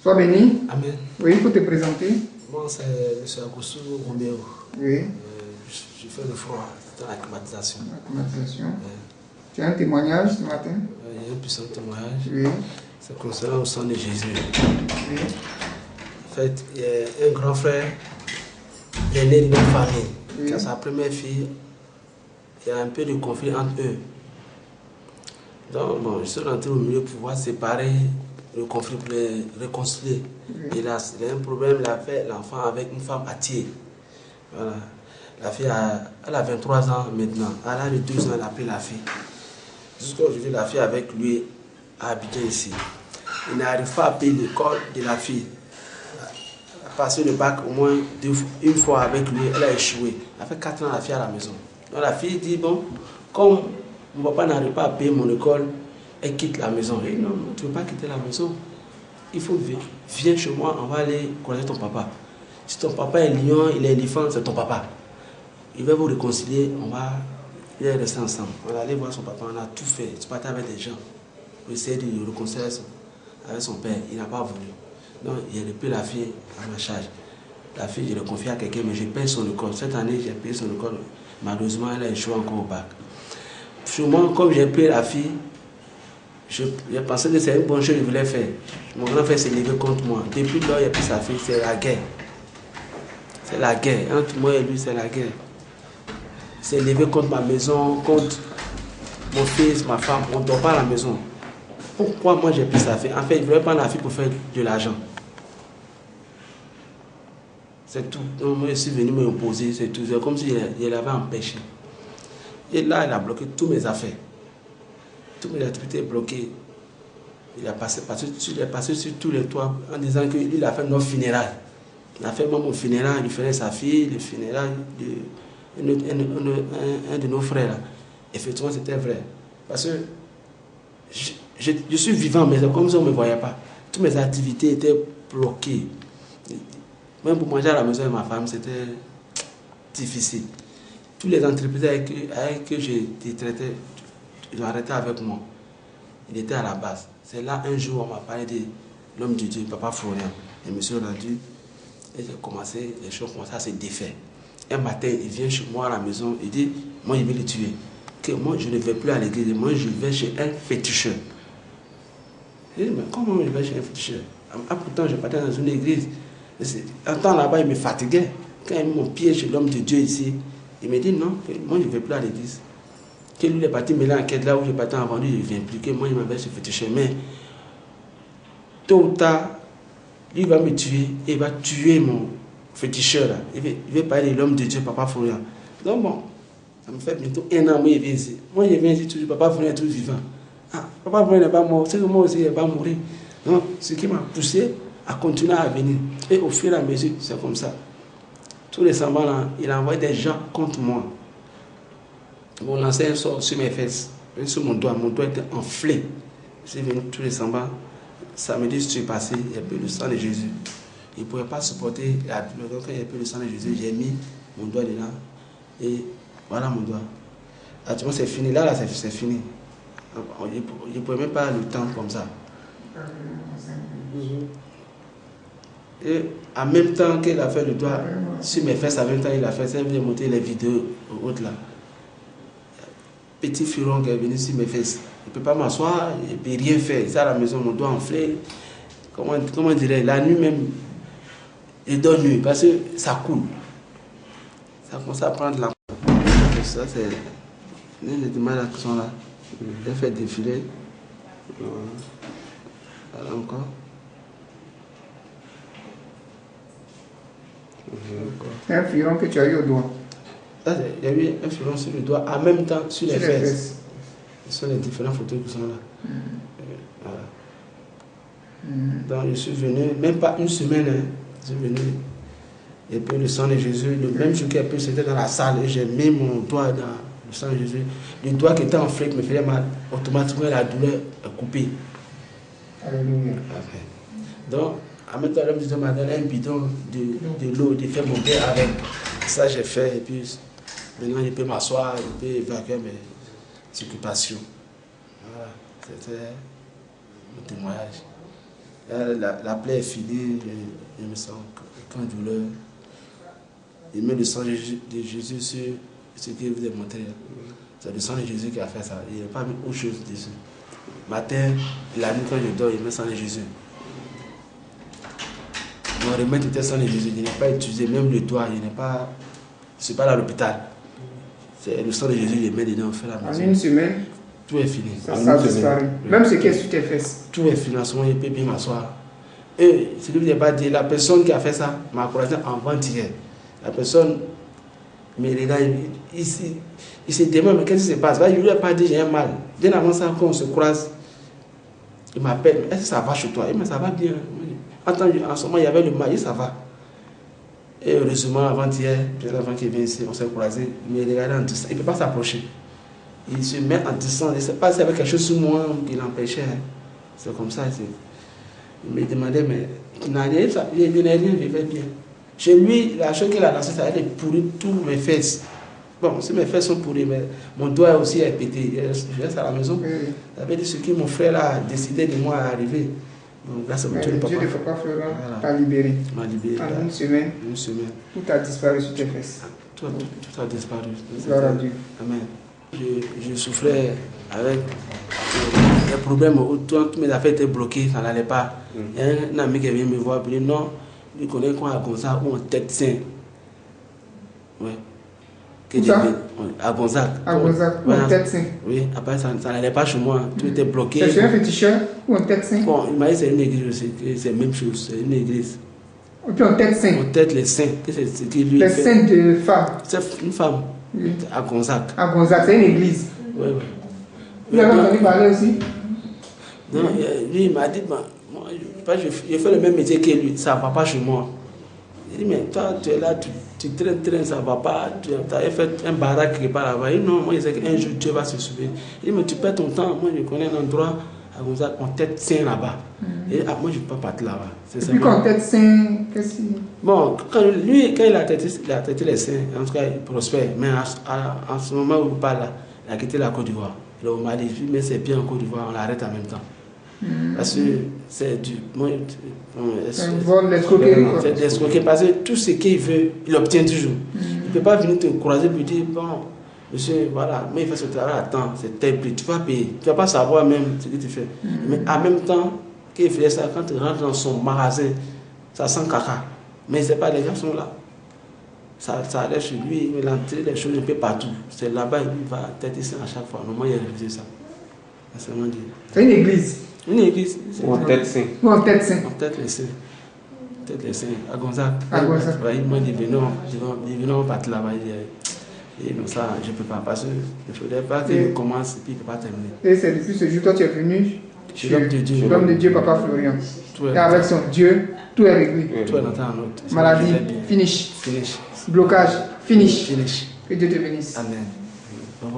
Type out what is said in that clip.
Sois béni. Amen. Oui, il faut te présenter. Moi, c'est M. Agostou Roméo. Oui. Je fais le froid dans la climatisation. La climatisation. Tu as un témoignage ce matin? Il y a un puissant témoignage. Oui. C'est concernant le sang de Jésus. Oui. En fait, il y a un grand frère, il est né d'une famille. Oui. Quand sa première fille, il y a un peu de conflit entre eux. Donc, bon, je suis rentré au milieu pour pouvoir séparer le conflit, pour les réconcilier. Oui. Et là, il y a un problème, il a fait l'enfant avec une femme attirée. Voilà. La fille, elle a 23 ans maintenant. À l'âge de 2 ans, elle a pris la fille. Jusqu'à aujourd'hui, la fille avec lui a habité ici. Il n'arrive pas à payer l'école de la fille. Elle a passé le bac au moins une fois avec lui, elle a échoué. Elle a fait 4 ans la fille à la maison. Donc la fille dit, bon, comme mon papa n'arrive pas à payer mon école, elle quitte la maison. Et non, tu ne veux pas quitter la maison. Il faut viens chez moi, on va aller connaître ton papa. Si ton papa est lion, il est éléphant, c'est ton papa. Il va vous réconcilier, on va rester ensemble. On va aller voir son papa, on a tout fait. Tu partais avec des gens pour essayer de le réconcilier avec son père. Il n'a pas voulu. Donc, il a repris la fille à ma charge. La fille, je l'ai confiée à quelqu'un, mais je paye son école. Cette année, j'ai payé son école. Malheureusement, elle a échoué encore au bac. Sur moi, comme j'ai pris la fille, j'ai pensé que c'est une bonne chose que je voulais faire. Mon grand frère s'est levé contre moi. Depuis lors, il a pris sa fille, c'est la guerre. C'est la guerre. Entre moi et lui, c'est la guerre. Il s'est levé contre ma maison, contre mon fils, ma femme. On ne dort pas à la maison. Pourquoi moi j'ai pris sa fille? En fait, il ne voulait pas la fille pour faire de l'argent. C'est tout. Donc, moi, je suis venu m'opposer, c'est tout. C'est comme si il l'avait empêché. Et là, il a bloqué toutes mes affaires. Toutes mes activités bloquées. Il est passé sur tous les toits en disant qu'il a fait nos funérailles. Il a fait même mon funérail, il faisait sa fille, le funérail un de nos frères. Là. Effectivement, c'était vrai. Parce que je suis vivant, mais c'est comme si on ne me voyait pas. Toutes mes activités étaient bloquées. Même pour manger à la maison avec ma femme, c'était difficile. Tous les entreprises avec qui j'ai traité, ils ont arrêté avec moi. Il était à la base. C'est là, un jour, on m'a parlé de l'homme de Dieu, Papa Florian. Et me suis rendu. Et les choses commencent à se défaire. Un matin, il vient chez moi à la maison, il dit, moi, il veut le tuer. Que moi, je ne vais plus à l'église, moi, je vais chez un féticheur. Je dis, mais comment je vais chez un féticheur? Ah, pourtant, je partais dans une église. En temps là-bas, il me fatiguait. Quand il a mis mon pied chez l'homme de Dieu ici, il me dit, non, moi, je ne vais plus à l'église. Que lui, il est parti mêler enquête là où je partais avant lui, il ne vient plus. Que moi, il m'avait chez féticheur. Mais, tôt ou tard, lui va me tuer et il va tuer mon féticheur là. Il veut parler de l'homme de Dieu, Papa Florian. Donc bon, ça me fait bientôt 1 an, moi je viens ici. Moi je viens ici toujours, Papa Florian est toujours vivant. Ah, Papa Florian n'est pas mort, c'est que moi aussi il n'est pas mourir. Donc ce qui m'a poussé à continuer à venir. Et au fur et à mesure, c'est comme ça. Tous les semblant là, il a envoyé des gens contre moi. Mon ancien sort sur mes fesses, sur mon doigt était enflé. Je suis venu tous les semblant. Samedi, je suis passé, il y a peu le sang de Jésus. Il ne pouvait pas supporter la douleur. Donc, quand il y a peu le sang de Jésus, j'ai mis mon doigt dedans. Et voilà mon doigt. Actuellement, c'est fini. Là, c'est fini. Il ne pouvait même pas le tendre comme ça. Et en même temps qu'il a fait le doigt sur mes fesses, en même temps, il a fait ça. Il a monté les vidéos autres là. Petit furon qui est venu sur mes fesses. Il ne peut pas m'asseoir, il ne peut rien faire. Il est à la maison, mon doigt enflé. Comment dirais-je, la nuit même, il dort nuit parce que ça coule. Ça commence à prendre la. Ça, c'est l'une des malades qui sont là. J'ai fait défiler. Voilà encore. C'est un furon que tu as eu au doigt. Il y a eu un furon sur le doigt, en même temps sur les fesses. Ce sont les différentes photos qui sont là. Voilà. Donc je suis venu, même pas une semaine, hein, je suis venu. Et puis le sang de Jésus, le même jour qu'il y a pu, c'était dans la salle, et j'ai mis mon doigt dans le sang de Jésus. Le doigt qui était en flèche me faisait mal, automatiquement la douleur est coupée. Alléluia. Donc, en même temps, l'homme de Dieu m'a donné un bidon de l'eau, de faire mon bain avec. Ça, j'ai fait, et puis maintenant, je peux m'asseoir, je peux évacuer mes occupations. Voilà, c'était mon témoignage. La plaie est finie, je me sens aucune douleur. Il met le sang de Jésus sur ce qu'il vous a montré. C'est le sang de Jésus qui a fait ça. Il n'y a pas mis autre chose dessus. Matin, la nuit quand je dors, il met le sang de Jésus. Mon remède était le sang de Jésus. Il n'est pas utilisé, même le doigt, il n'est pas. Je ne suis pas à l'hôpital. C'est le sang de Jésus, il met dedans, on fait la maison. En une semaine, tout est fini. Ça a disparu. Même ce qui est sur tes fesses. Tout est fini, en ce moment, il peut bien m'asseoir. Et ce que je ne vous ai pas dit, la personne qui a fait ça m'a encouragé avant-hier. La personne me regarde, il se demande, mais qu'est-ce qui se passe? Je ne lui ai pas dit, j'ai un mal. Bien avant ça, quand on se croise, il m'appelle, est-ce que ça va chez toi? Il me dit, ça va bien. En ce moment, il y avait le mal, il ça va. Et heureusement, avant-hier, j'ai l'enfant qui vient ici, on s'est croisés, il me regardait en distance, il ne peut pas s'approcher. Il se met en distance, je ne sais pas s'il y avait quelque chose sur moi qui l'empêchait. C'est comme ça. Il me demandait, mais il n'a rien, il n'y a rien, il va bien. Chez lui, la chose qu'il a lancée, ça allait pourrir tous mes fesses. Bon, si mes fesses sont pourries, mais mon doigt aussi est pété. Je reste à la maison. Ça veut dire ce que mon frère a décidé de moi à arriver. Donc là, c'est Dieu de Papa Florent t'a libéré. M'a libéré. En une semaine, tout a disparu sur tes fesses. Tout a disparu. Gloire à Dieu. Amen. Je souffrais avec des problèmes où toutes mes affaires étaient bloquées, ça n'allait pas. Il y a un ami qui vient me voir et me dit non, il connaît quoi à Gonzague ou en tête saint. Ouais. À Gonzague. À Gonzague, ou en tête saint. Oui, après ça n'allait pas chez moi, tout était bloqué. C'est chez un féticheur ou en tête saint? Bon, il m'a dit c'est une église aussi, c'est la même chose, c'est une église. Et puis en tête saint. En tête les saints, c'est ce qui lui les fait. saints de femmes. C'est une femme. Oui. À Gonzague. À Gonzague, c'est une église. Oui, oui. Vous avez entendu parler aussi? Non, lui, il m'a dit, moi, je fais le même métier que lui, ça ne va pas chez moi. Il dit, mais toi, tu es là, tu traînes, ça ne va pas, tu as fait un baraque quelque part là-bas. Il dit, non, moi, je sais qu'un jour, Dieu va se souvenir. Il dit, mais tu perds ton temps, moi, je connais un endroit à Gonzague, en tête saint là-bas. Et moi, je ne peux pas partir là-bas. Et puis qu'en tête saint, qu'est-ce qu'il... Bon, quand il a traité les saints, en tout cas, il prospère. Mais en ce moment où il parle, il a quitté la Côte d'Ivoire. Il m'a dit, mais c'est bien en Côte d'Ivoire, on l'arrête en même temps. Parce que c'est du... C'est un vol, l'escroquerie. C'est l'escroquerie, parce que tout ce qu'il veut, il obtient toujours. Il ne peut pas venir te croiser et dire, bon, monsieur, voilà, mais il fait ce travail à temps, c'est tel prix, tu vas payer. Tu ne vas pas savoir même ce que tu fais. Mais en même temps, qu'il fait ça, quand tu rentres dans son magasin, ça sent caca. Mais ce n'est pas les gens sont là. Ça allait chez lui, il entend les choses un peu partout. C'est là-bas, il va têter ça à chaque fois. Normalement, il a révisé ça. C'est une église. Une église. Ou en tête saint. Ou en tête saint. En tête les saints. Tête les saints. À Gonzague. À Gonzague. Il m'a dit, venons partir là-bas. Et non, ça, je ne peux pas. Parce qu'il ne faudrait pas qu'il commence et puis il ne peut pas terminer. Et c'est depuis ce jour, toi, tu es venu chez l'homme de Dieu. L'homme de Dieu, Papa Florian. Et avec son Dieu, tout est réglé. Tout est rentré en ordre. Maladie, finish. Finish. Blocage, finish. Finish. Que Dieu te bénisse. Amen. Au revoir.